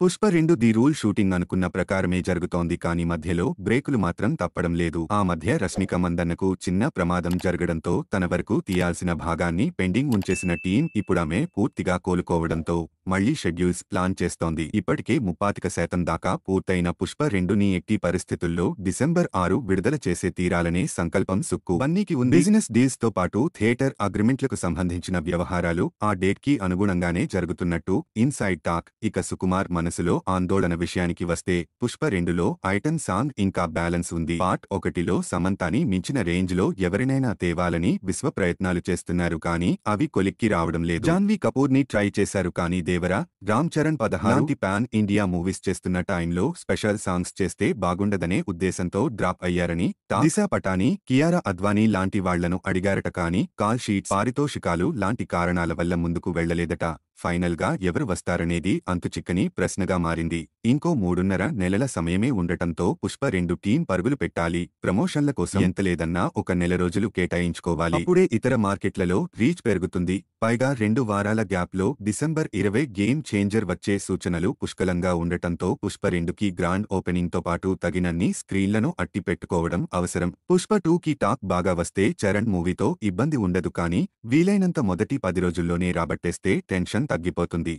Pushpa 2 the rule shooting అనుకున్న ప్రకారమే జరుగుతోంది కానీ మధ్యలో బ్రేకులు మాత్రం తప్పడం లేదు. ఆ మధ్య రష్మిక మందన్నకు చిన్న ప్రమాదం జరగడంతో తన వరకు తీయాల్సిన భాగాన్ని పెండింగ్ ఉంచేసిన టీం ఇప్పుడామె పూర్తిగా కోలుకోవడంతో మళ్లీ షెడ్యూల్స్ ప్లాన్ చేస్తోంది. ఇప్పటికే 35% దాకా పూర్తయిన పుష్ప 2ని ఎట్టి పరిస్థితుల్లో డిసెంబర్ 6 విడుదల చేసే తీరాలనే సంకల్పం సుక్కు బన్నీకి ఉంది. బిజినెస్ డీల్స్ తో పాటు థియేటర్ అగ్రిమెంట్లకు సంబంధించిన వ్యవహారాలు ఆ డేట్ కి అనుగుణంగానే జరుగుతున్నట్టు ఇన్సైడ్ టాక్. ఇక సుకుమార్ మనసులో ఆందోళన విషయానికి వస్తే పుష్ప 2లో ఐటెం సాంగ్ ఇంకా బ్యాలెన్స్ ఉంది. పార్ట్ 1లో సమంతాని మించిన రేంజ్ లో ఎవరినైనా తేవాలని విశ్వ ప్రయత్నాలు చేస్తున్నారు కానీ అవి కొలిక్కి రావడం లేదు. జాన్వీ కపూర్ ని ట్రై చేశారు కానీ దేవరా, రామ్ చరణ్ 16 లాంటి పాన్ ఇండియా మూవీస్ చేస్తున్న టైంలో స్పెషల్ సాంగ్స్ చేస్తే బాగుండదనే ఉద్దేశంతో డ్రాప్ అయ్యారని దిశా పటాని, కియారా అద్వానీ లాంటి వాళ్లను అడిగారట కానీ కాల్ షీట్స్, పారితోషికాలు లాంటి కారణాల వల్ల ముందుకు వెళ్లలేదట. ఫైనల్ గా ఎవరు వస్తారనేది అంతుచిక్కని ప్రశ్నగా మారింది. ఇంకో 3.5 నెలల సమయమే ఉండటంతో పుష్ప 2 టీం పరుగులు పెట్టాలి. ప్రమోషన్ల కోసం ఎంత లేదన్నా 1 నెల రోజులు కేటాయించుకోవాలి. అప్పుడే ఇతర మార్కెట్లలో రీచ్ పెరుగుతుంది. పైగా 2 వారాల గ్యాప్ లో డిసెంబర్ 20 గేమ్ చేంజర్ వచ్చే సూచనలు పుష్కలంగా ఉండటంతో పుష్ప 2కి గ్రాండ్ ఓపెనింగ్ తో పాటు తగినన్ని స్క్రీన్లను అట్టి పెట్టుకోవడం అవసరం. పుష్ప 2కి టాక్ బాగా వస్తే చరణ్ మూవీతో ఇబ్బంది ఉండదు కానీ వీలైనంత మొదటి 10 రోజుల్లోనే రాబట్టేస్తే టెన్షన్ తగ్గిపోతుంది.